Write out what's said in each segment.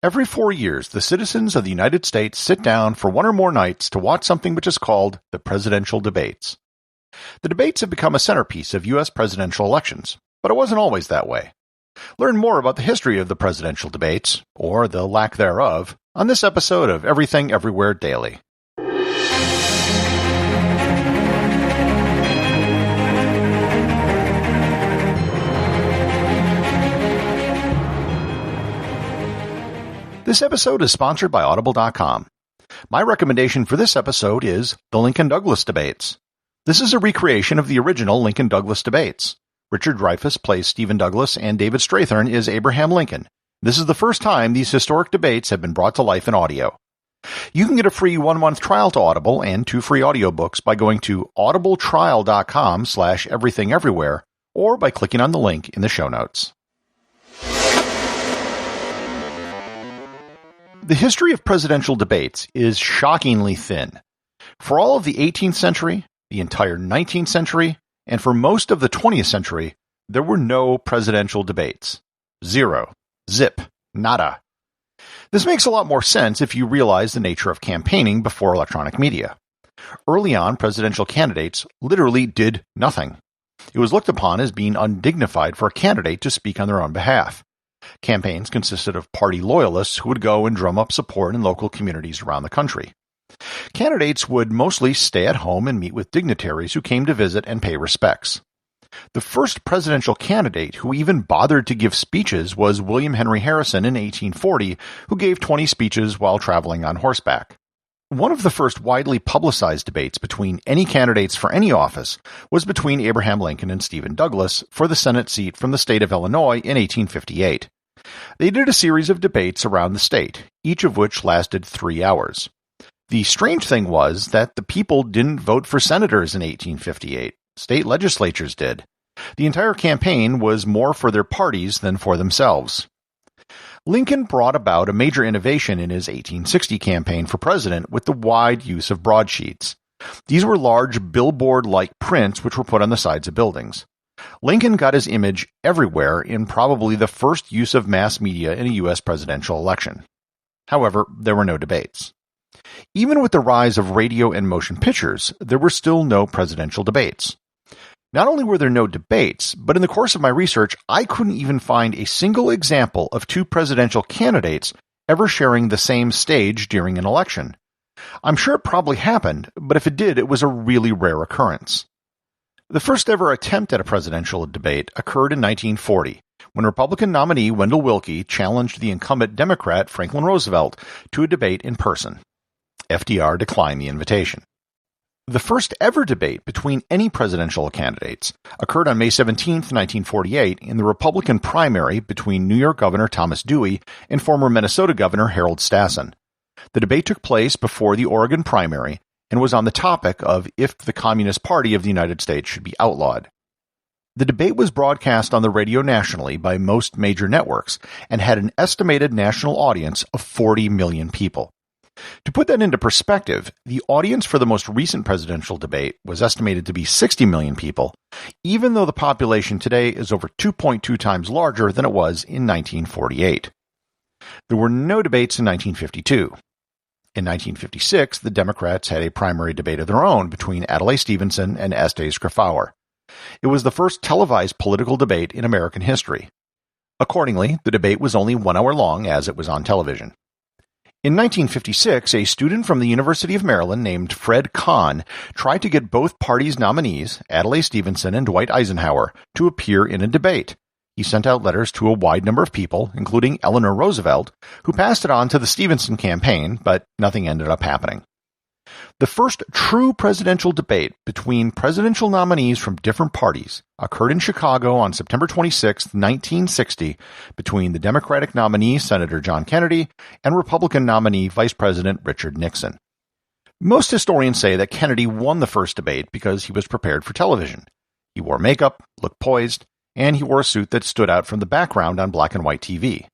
Every 4 years, the citizens of the United States sit down for one or more nights to watch something which is called the presidential debates. The debates have become a centerpiece of U.S. presidential elections, but it wasn't always that way. Learn more about the history of the presidential debates, or the lack thereof, on this episode of Everything Everywhere Daily. This episode is sponsored by Audible.com. My recommendation for this episode is The Lincoln-Douglas Debates. This is a recreation of the original Lincoln-Douglas debates. Richard Dreyfuss plays Stephen Douglas and David Strathairn is Abraham Lincoln. This is the first time these historic debates have been brought to life in audio. You can get a free 1-month trial to Audible and 2 free audiobooks by going to audibletrial.com/everythingeverywhere or by clicking on the link in the show notes. The history of presidential debates is shockingly thin. For all of the 18th century, the entire 19th century, and for most of the 20th century, there were no presidential debates. Zero. Zip. Nada. This makes a lot more sense if you realize the nature of campaigning before electronic media. Early on, presidential candidates literally did nothing. It was looked upon as being undignified for a candidate to speak on their own behalf. Campaigns consisted of party loyalists who would go and drum up support in local communities around the country. Candidates would mostly stay at home and meet with dignitaries who came to visit and pay respects. The first presidential candidate who even bothered to give speeches was William Henry Harrison in 1840, who gave 20 speeches while traveling on horseback. One of the first widely publicized debates between any candidates for any office was between Abraham Lincoln and Stephen Douglas for the Senate seat from the state of Illinois in 1858. They did a series of debates around the state, each of which lasted 3 hours. The strange thing was that the people didn't vote for senators in 1858. State legislatures did. The entire campaign was more for their parties than for themselves. Lincoln brought about a major innovation in his 1860 campaign for president with the wide use of broadsheets. These were large billboard-like prints which were put on the sides of buildings. Lincoln got his image everywhere in probably the first use of mass media in a U.S. presidential election. However, there were no debates. Even with the rise of radio and motion pictures, there were still no presidential debates. Not only were there no debates, but in the course of my research, I couldn't even find a single example of 2 presidential candidates ever sharing the same stage during an election. I'm sure it probably happened, but if it did, it was a really rare occurrence. The first ever attempt at a presidential debate occurred in 1940, when Republican nominee Wendell Willkie challenged the incumbent Democrat Franklin Roosevelt to a debate in person. FDR declined the invitation. The first ever debate between any presidential candidates occurred on May 17, 1948, in the Republican primary between New York Governor Thomas Dewey and former Minnesota Governor Harold Stassen. The debate took place before the Oregon primary and was on the topic of if the Communist Party of the United States should be outlawed. The debate was broadcast on the radio nationally by most major networks and had an estimated national audience of 40 million people. To put that into perspective, the audience for the most recent presidential debate was estimated to be 60 million people, even though the population today is over 2.2 times larger than it was in 1948. There were no debates in 1952. In 1956, the Democrats had a primary debate of their own between Adlai Stevenson and Estes Grafauer. It was the first televised political debate in American history. Accordingly, the debate was only 1 hour long as it was on television. In 1956, a student from the University of Maryland named Fred Kahn tried to get both parties' nominees, Adlai Stevenson and Dwight Eisenhower, to appear in a debate. He sent out letters to a wide number of people, including Eleanor Roosevelt, who passed it on to the Stevenson campaign, but nothing ended up happening. The first true presidential debate between presidential nominees from different parties occurred in Chicago on September 26, 1960, between the Democratic nominee Senator John Kennedy and Republican nominee Vice President Richard Nixon. Most historians say that Kennedy won the first debate because he was prepared for television. He wore makeup, looked poised, and he wore a suit that stood out from the background on black and white TV.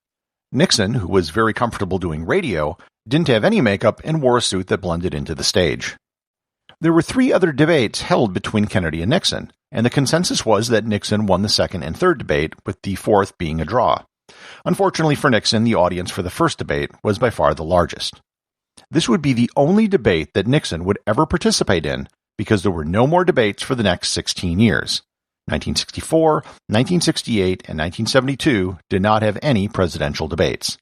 Nixon, who was very comfortable doing radio, didn't have any makeup and wore a suit that blended into the stage. There were 3 other debates held between Kennedy and Nixon, and the consensus was that Nixon won the second and third debate, with the fourth being a draw. Unfortunately for Nixon, the audience for the first debate was by far the largest. This would be the only debate that Nixon would ever participate in because there were no more debates for the next 16 years. 1964, 1968, and 1972 did not have any presidential debates.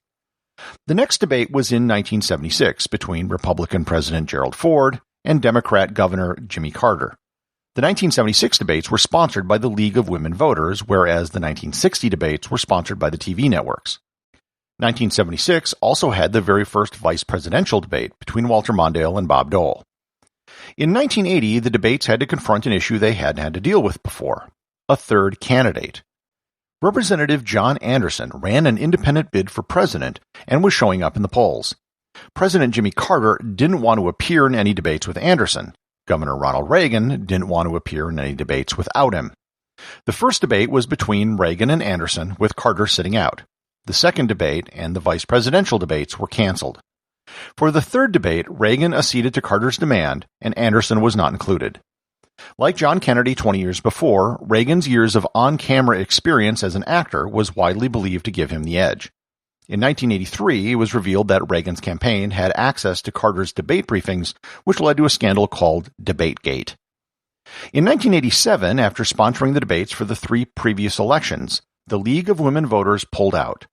The next debate was in 1976 between Republican President Gerald Ford and Democrat Governor Jimmy Carter. The 1976 debates were sponsored by the League of Women Voters, whereas the 1960 debates were sponsored by the TV networks. 1976 also had the very first vice presidential debate between Walter Mondale and Bob Dole. In 1980, the debates had to confront an issue they hadn't had to deal with before: a third candidate. Representative John Anderson ran an independent bid for president and was showing up in the polls. President Jimmy Carter didn't want to appear in any debates with Anderson. Governor Ronald Reagan didn't want to appear in any debates without him. The first debate was between Reagan and Anderson, with Carter sitting out. The second debate and the vice presidential debates were canceled. For the third debate, Reagan acceded to Carter's demand, and Anderson was not included. Like John Kennedy 20 years before, Reagan's years of on-camera experience as an actor was widely believed to give him the edge. In 1983, it was revealed that Reagan's campaign had access to Carter's debate briefings, which led to a scandal called DebateGate. In 1987, after sponsoring the debates for the 3 previous elections, the League of Women Voters pulled out.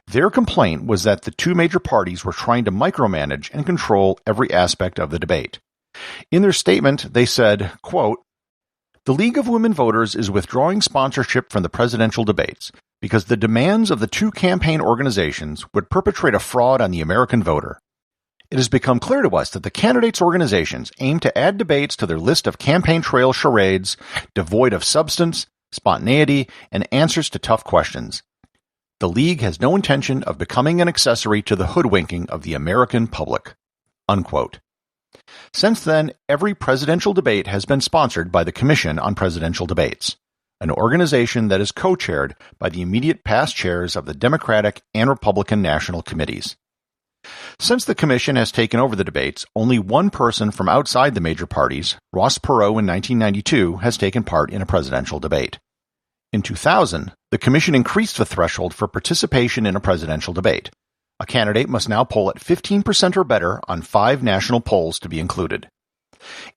Their complaint was that the 2 major parties were trying to micromanage and control every aspect of the debate. In their statement, they said, quote, "The League of Women Voters is withdrawing sponsorship from the presidential debates because the demands of the 2 campaign organizations would perpetrate a fraud on the American voter. It has become clear to us that the candidates' organizations aim to add debates to their list of campaign trail charades devoid of substance, spontaneity, and answers to tough questions. The League has no intention of becoming an accessory to the hoodwinking of the American public." Unquote. Since then, every presidential debate has been sponsored by the Commission on Presidential Debates, an organization that is co-chaired by the immediate past chairs of the Democratic and Republican national committees. Since the Commission has taken over the debates, only one person from outside the major parties, Ross Perot in 1992, has taken part in a presidential debate. In 2000, the Commission increased the threshold for participation in a presidential debate. A candidate must now poll at 15% or better on 5 national polls to be included.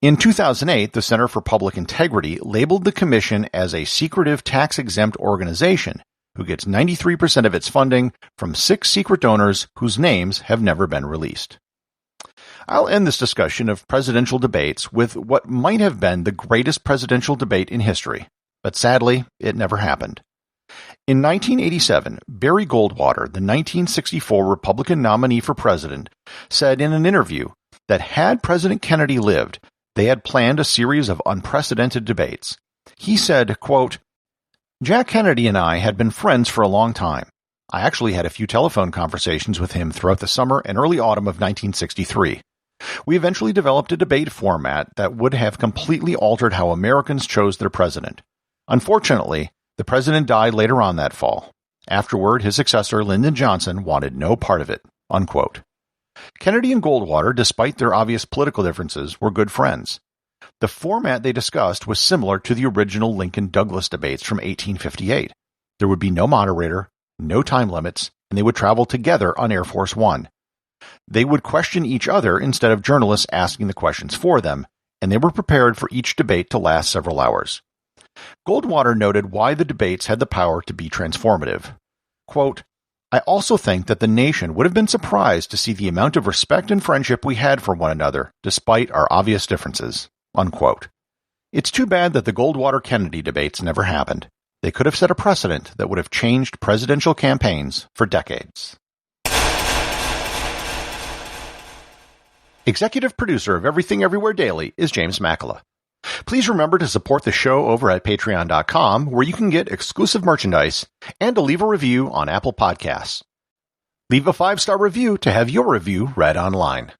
In 2008, the Center for Public Integrity labeled the Commission as a secretive tax-exempt organization who gets 93% of its funding from 6 secret donors whose names have never been released. I'll end this discussion of presidential debates with what might have been the greatest presidential debate in history, but sadly, it never happened. In 1987, Barry Goldwater, the 1964 Republican nominee for president, said in an interview that had President Kennedy lived, they had planned a series of unprecedented debates. He said, quote, "Jack Kennedy and I had been friends for a long time. I actually had a few telephone conversations with him throughout the summer and early autumn of 1963. We eventually developed a debate format that would have completely altered how Americans chose their president. Unfortunately, the president died later on that fall. Afterward, his successor, Lyndon Johnson, wanted no part of it." Unquote. Kennedy and Goldwater, despite their obvious political differences, were good friends. The format they discussed was similar to the original Lincoln-Douglas debates from 1858. There would be no moderator, no time limits, and they would travel together on Air Force One. They would question each other instead of journalists asking the questions for them, and they were prepared for each debate to last several hours. Goldwater noted why the debates had the power to be transformative. Quote, "I also think that the nation would have been surprised to see the amount of respect and friendship we had for one another, despite our obvious differences." Unquote. It's too bad that the Goldwater-Kennedy debates never happened. They could have set a precedent that would have changed presidential campaigns for decades. Executive producer of Everything Everywhere Daily is James Makala. Please remember to support the show over at patreon.com, where you can get exclusive merchandise and to leave a review on Apple Podcasts. Leave a 5-star review to have your review read online.